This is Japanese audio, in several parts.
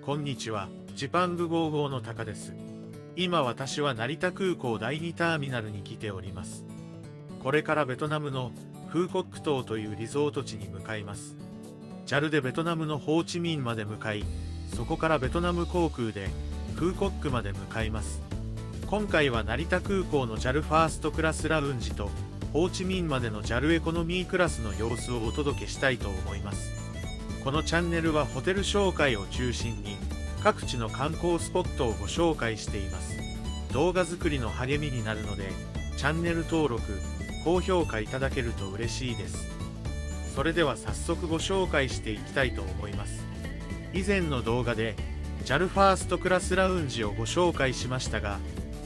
こんにちは、ジパング55のタカです。今私は成田空港第2ターミナルに来ております。これからベトナムのフーコック島というリゾート地に向かいます。JAL でベトナムのホーチミンまで向かい、そこからベトナム航空でフーコックまで向かいます。今回は成田空港の JAL ファーストクラスラウンジとホーチミンまでの JAL エコノミークラスの様子をお届けしたいと思います。このチャンネルはホテル紹介を中心に各地の観光スポットをご紹介しています。動画作りの励みになるのでチャンネル登録、高評価いただけると嬉しいです。それでは早速ご紹介していきたいと思います。以前の動画で JAL ファーストクラスラウンジをご紹介しましたが、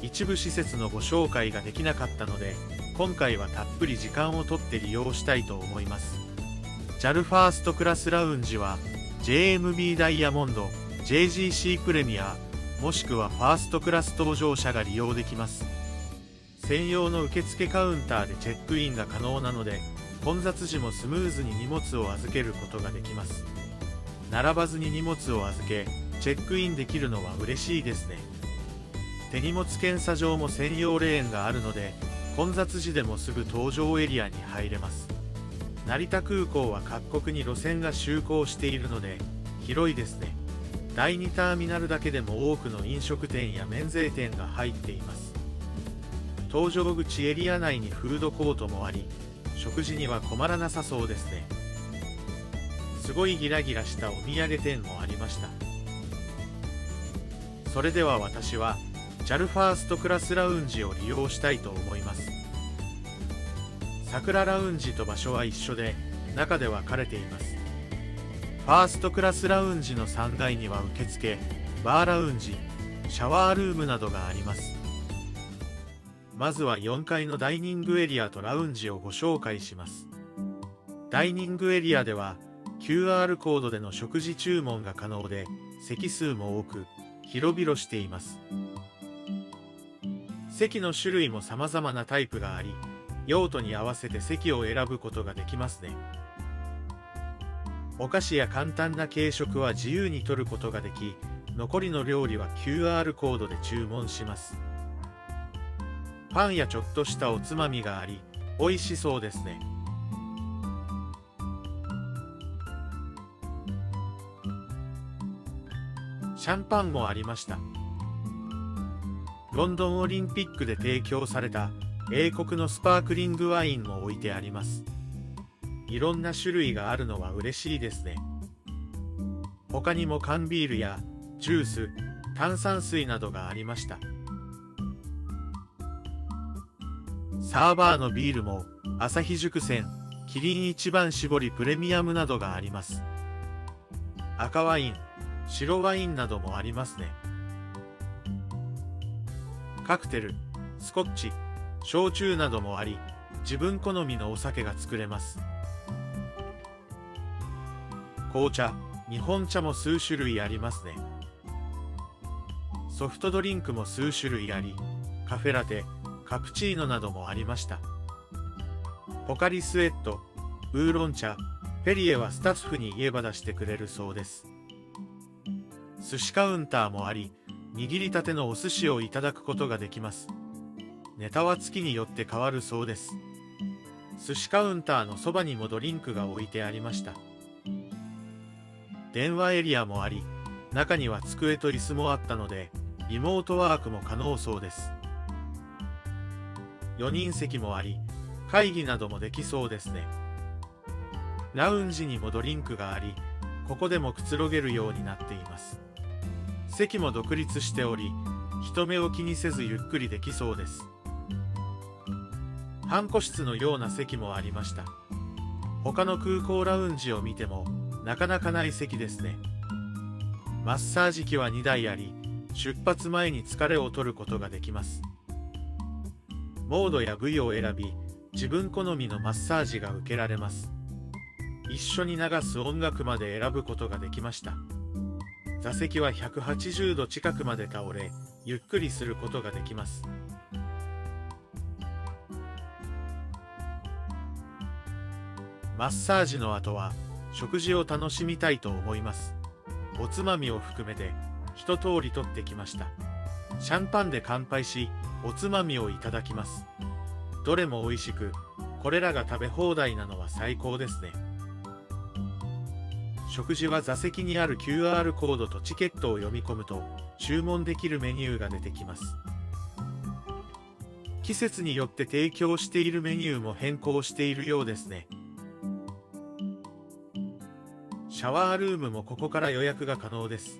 一部施設のご紹介ができなかったので今回はたっぷり時間をとって利用したいと思います。JAL ファーストクラスラウンジは JMB ダイヤモンド、JGC プレミア、もしくはファーストクラス搭乗者が利用できます。専用の受付カウンターでチェックインが可能なので混雑時もスムーズに荷物を預けることができます。並ばずに荷物を預けチェックインできるのは嬉しいですね。手荷物検査場も専用レーンがあるので混雑時でもすぐ搭乗エリアに入れます。成田空港は各国に路線が就航しているので広いですね。第2ターミナルだけでも多くの飲食店や免税店が入っています。搭乗口エリア内にフードコートもあり、食事には困らなさそうですね。すごいギラギラしたお土産店もありました。それでは私は JAL ファーストクラスラウンジを利用したいと思います。桜ラウンジと場所は一緒で中で分かれています。ファーストクラスラウンジの3階には受付、バーラウンジ、シャワールームなどがあります。まずは4階のダイニングエリアとラウンジをご紹介します。ダイニングエリアでは QR コードでの食事注文が可能で席数も多く広々しています。席の種類も様々なタイプがあり、用途に合わせて席を選ぶことができますね。お菓子や簡単な軽食は自由に取ることができ、残りの料理は QR コードで注文します。パンやちょっとしたおつまみがあり、美味しそうですね。シャンパンもありました。ロンドンオリンピックで提供された英国のスパークリングワインも置いてあります。いろんな種類があるのは嬉しいですね。他にも缶ビールやジュース、炭酸水などがありました。サーバーのビールもアサヒ熟選、キリン一番搾りプレミアムなどがあります。赤ワイン、白ワインなどもありますね。カクテル、スコッチ、焼酎などもあり、自分好みのお酒が作れます。紅茶、日本茶も数種類ありますね。ソフトドリンクも数種類あり、カフェラテ、カプチーノなどもありました。ポカリスエット、ウーロン茶、ペリエはスタッフに言えば出してくれるそうです。寿司カウンターもあり、握りたてのお寿司をいただくことができます。ネタは月によって変わるそうです。寿司カウンターのそばにもドリンクが置いてありました。電話エリアもあり、中には机と椅子もあったので、リモートワークも可能そうです。4人席もあり、会議などもできそうですね。ラウンジにもドリンクがあり、ここでもくつろげるようになっています。席も独立しており、人目を気にせずゆっくりできそうです。半個室のような席もありました。他の空港ラウンジを見てもなかなかない席ですね。マッサージ機は2台あり、出発前に疲れを取ることができます。モードや部位を選び、自分好みのマッサージが受けられます。一緒に流す音楽まで選ぶことができました。座席は180度近くまで倒れ、ゆっくりすることができます。マッサージの後は食事を楽しみたいと思います。おつまみを含めて一通り取ってきました。シャンパンで乾杯し、おつまみをいただきます。どれも美味しく、これらが食べ放題なのは最高ですね。食事は座席にある QR コードとチケットを読み込むと注文できるメニューが出てきます。季節によって提供しているメニューも変更しているようですね。シャワールームもここから予約が可能です。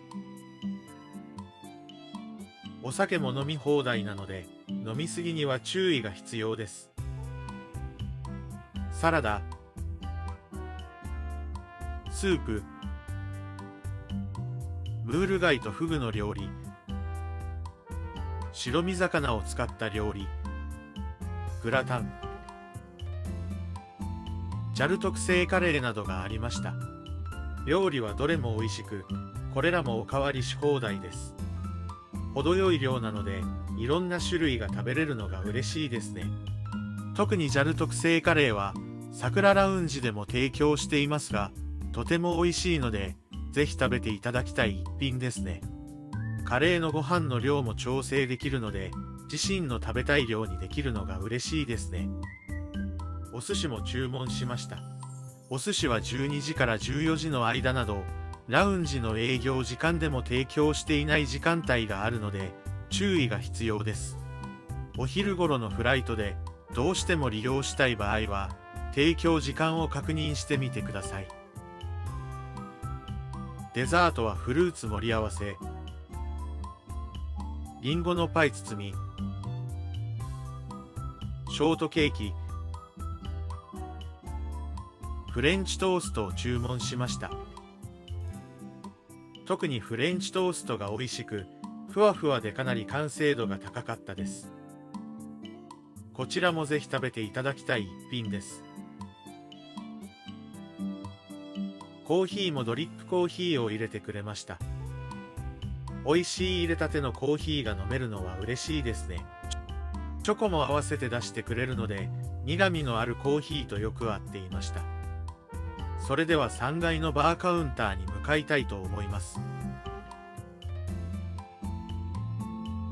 お酒も飲み放題なので、飲みすぎには注意が必要です。サラダ、スープ、ムール貝とフグの料理、白身魚を使った料理、グラタン、JAL特製カレーなどがありました。料理はどれも美味しく、これらもおかわりし放題です。程よい量なので、いろんな種類が食べれるのが嬉しいですね。特に JAL 特製カレーは、桜ラウンジでも提供していますが、とても美味しいので、ぜひ食べていただきたい一品ですね。カレーのご飯の量も調整できるので、自身の食べたい量にできるのが嬉しいですね。お寿司も注文しました。お寿司は12時から14時の間など、ラウンジの営業時間でも提供していない時間帯があるので、注意が必要です。お昼頃のフライトで、どうしても利用したい場合は、提供時間を確認してみてください。デザートはフルーツ盛り合わせ、リンゴのパイ包み、ショートケーキ、フレンチトーストを注文しました。特にフレンチトーストが美味しく、ふわふわでかなり完成度が高かったです。こちらもぜひ食べていただきたい一品です。コーヒーもドリップコーヒーを入れてくれました。美味しい入れたてのコーヒーが飲めるのは嬉しいですね。チョコも合わせて出してくれるので、苦味のあるコーヒーとよく合っていました。それでは3階のバーカウンターに向かいたいと思います。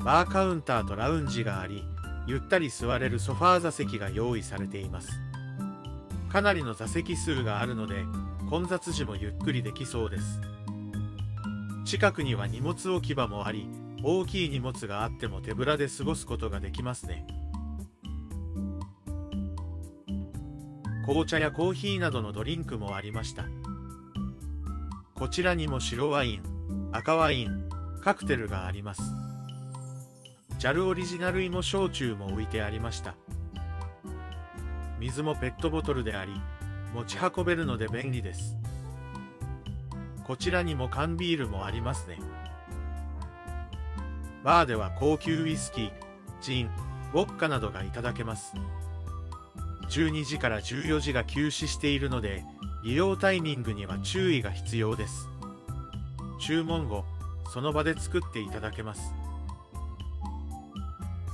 バーカウンターとラウンジがあり、ゆったり座れるソファー座席が用意されています。かなりの座席数があるので、混雑時もゆっくりできそうです。近くには荷物置き場もあり、大きい荷物があっても手ぶらで過ごすことができますね。紅茶やコーヒーなどのドリンクもありました。こちらにも白ワイン、赤ワイン、カクテルがあります。JAL オリジナル芋焼酎も置いてありました。水もペットボトルであり、持ち運べるので便利です。こちらにも缶ビールもありますね。バーでは高級ウイスキー、ジン、ウォッカなどがいただけます。12時から14時が休止しているので、利用タイミングには注意が必要です。注文後、その場で作っていただけます。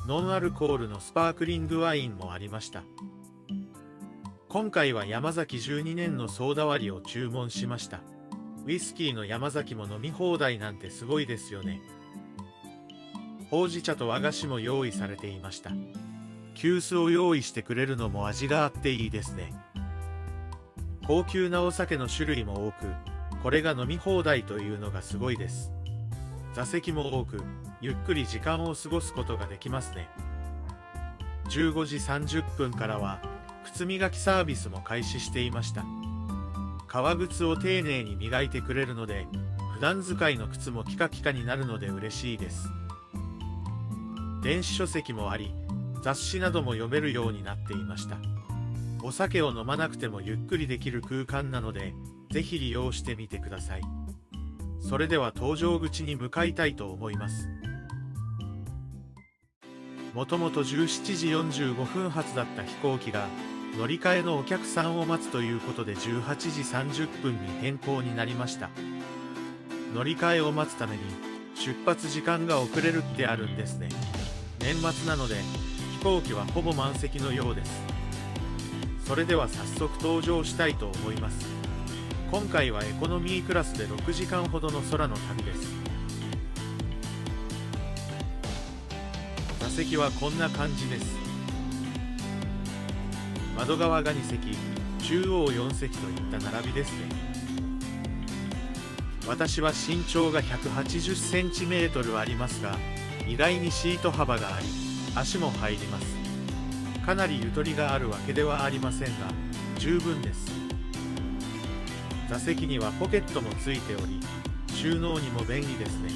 ノンアルコールのスパークリングワインもありました。今回は山崎12年のソーダ割りを注文しました。ウイスキーの山崎も飲み放題なんてすごいですよね。ほうじ茶と和菓子も用意されていました。急須を用意してくれるのも味があっていいですね。高級なお酒の種類も多く、これが飲み放題というのがすごいです。座席も多く、ゆっくり時間を過ごすことができますね。15時30分からは、靴磨きサービスも開始していました。革靴を丁寧に磨いてくれるので、普段使いの靴もキカキカになるので嬉しいです。電子書籍もあり、雑誌なども読めるようになっていました。お酒を飲まなくてもゆっくりできる空間なので、ぜひ利用してみてください。それでは搭乗口に向かいたいと思います。もともと17時45分発だった飛行機が、乗り換えのお客さんを待つということで18時30分に変更になりました。乗り換えを待つために、出発時間が遅れるってあるんですね。年末なので、飛行機はほぼ満席のようです。それでは早速搭乗したいと思います。今回はエコノミークラスで6時間ほどの空の旅です。座席はこんな感じです。窓側が2席、中央4席といった並びですね。私は身長が180センチメートルありますが、意外にシート幅があり、足も入ります。かなりゆとりがあるわけではありませんが、十分です。座席にはポケットもついており、収納にも便利ですね。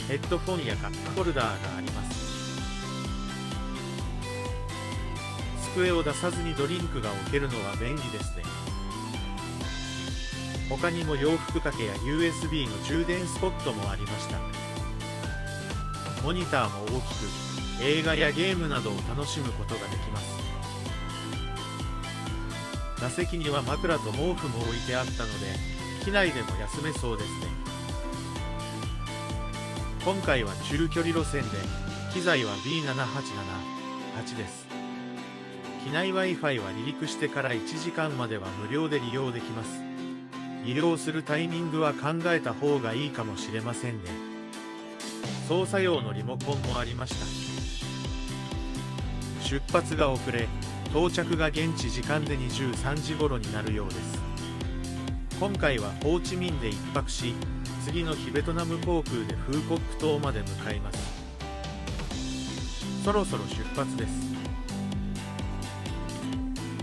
ヘッドフォンやカップホルダーがあります。机を出さずにドリンクが置けるのは便利ですね。他にも洋服掛けや USB の充電スポットもありました。モニターも大きく、映画やゲームなどを楽しむことができます。座席には枕と毛布も置いてあったので、機内でも休めそうですね。今回は中距離路線で、機材は B7878 です。機内 Wi-Fi は離陸してから1時間までは無料で利用できます。利用するタイミングは考えた方がいいかもしれませんね。操作用のリモコンもありました。出発が遅れ、到着が現地時間で23時頃になるようです。今回はホーチミンで1泊し、次の日ベトナム航空でフーコック島まで向かいます。そろそろ出発です。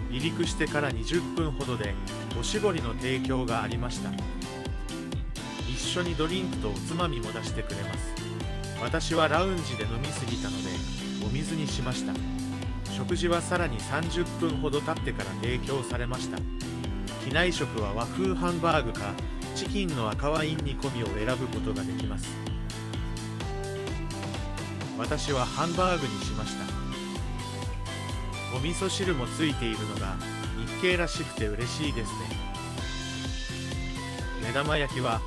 離陸してから20分ほどでおしぼりの提供がありました。一緒にドリンクとおつまみも出してくれます。私はラウンジで飲みすぎたのでお水にしました。食事はさらに30分ほど経ってから提供されました。機内食は和風ハンバーグかチキンの赤ワイン煮込みを選ぶことができます。私はハンバーグにしました。お味噌汁もついているのが日系らしくて嬉しいですね。目玉焼きは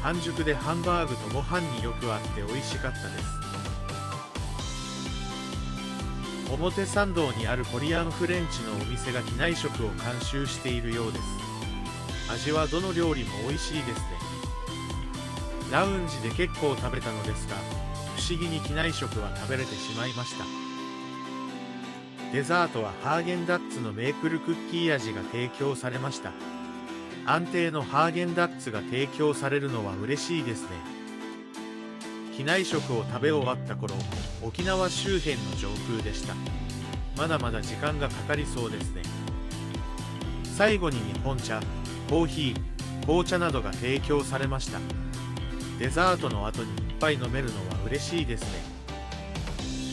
半熟でハンバーグとご飯によく合って美味しかったです。表参道にあるコリアンフレンチのお店が機内食を監修しているようです。味はどの料理も美味しいですね。ラウンジで結構食べたのですが、不思議に機内食は食べれてしまいました。デザートはハーゲンダッツのメープルクッキー味が提供されました。安定のハーゲンダッツが提供されるのは嬉しいですね。機内食を食べ終わった頃、沖縄周辺の上空でした。まだまだ時間がかかりそうですね。最後に日本茶、コーヒー、紅茶などが提供されました。デザートの後にいっぱい飲めるのは嬉しいですね。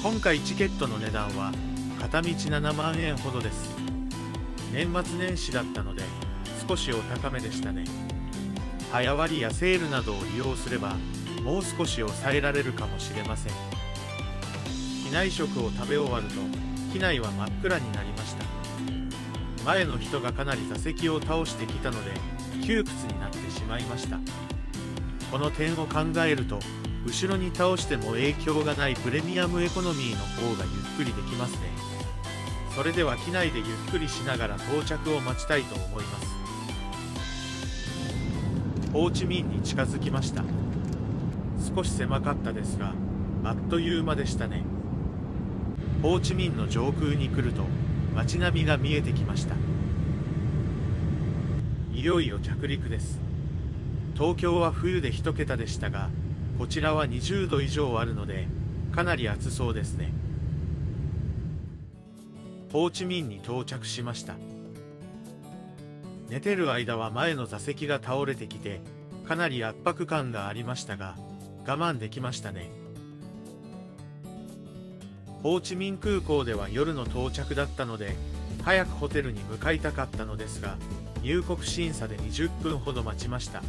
今回チケットの値段は片道7万円ほどです。年末年始だったので少しお高めでしたね。早割やセールなどを利用すればもう少し抑えられるかもしれません。機内食を食べ終わると機内は真っ暗になりました。前の人がかなり座席を倒してきたので窮屈になってしまいました。この点を考えると後ろに倒しても影響がないプレミアムエコノミーの方がゆっくりできますね。それでは機内でゆっくりしながら到着を待ちたいと思います。ホーチミンに近づきました。少し狭かったですがあっという間でしたね。ホーチミンの上空に来ると街並みが見えてきました。いよいよ着陸です。東京は冬で1桁でしたが、こちらは20度以上あるのでかなり暑そうですね。ホーチミンに到着しました。寝てる間は前の座席が倒れてきてかなり圧迫感がありましたが我慢できましたね。ホーチミン空港では夜の到着だったので早くホテルに向かいたかったのですが、入国審査で20分ほど待ちました。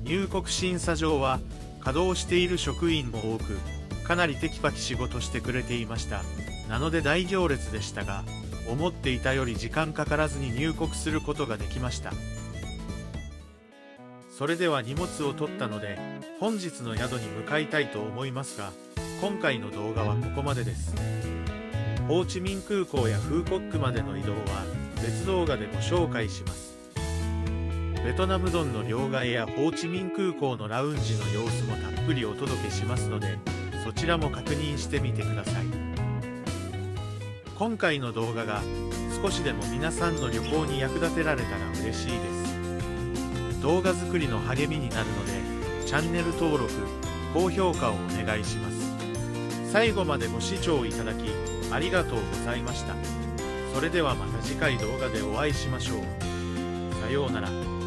入国審査場は稼働している職員も多くかなりテキパキ仕事してくれていました。なので大行列でしたが思っていたより時間かからずに入国することができました。それでは荷物を取ったので本日の宿に向かいたいと思いますが、今回の動画はここまでです。ホーチミン空港やフーコックまでの移動は別動画でご紹介します。ベトナムドンの両替やホーチミン空港のラウンジの様子もたっぷりお届けしますので、そちらも確認してみてください。今回の動画が少しでも皆さんの旅行に役立てられたら嬉しいです。動画作りの励みになるので、チャンネル登録、高評価をお願いします。最後までご視聴いただきありがとうございました。それではまた次回動画でお会いしましょう。さようなら。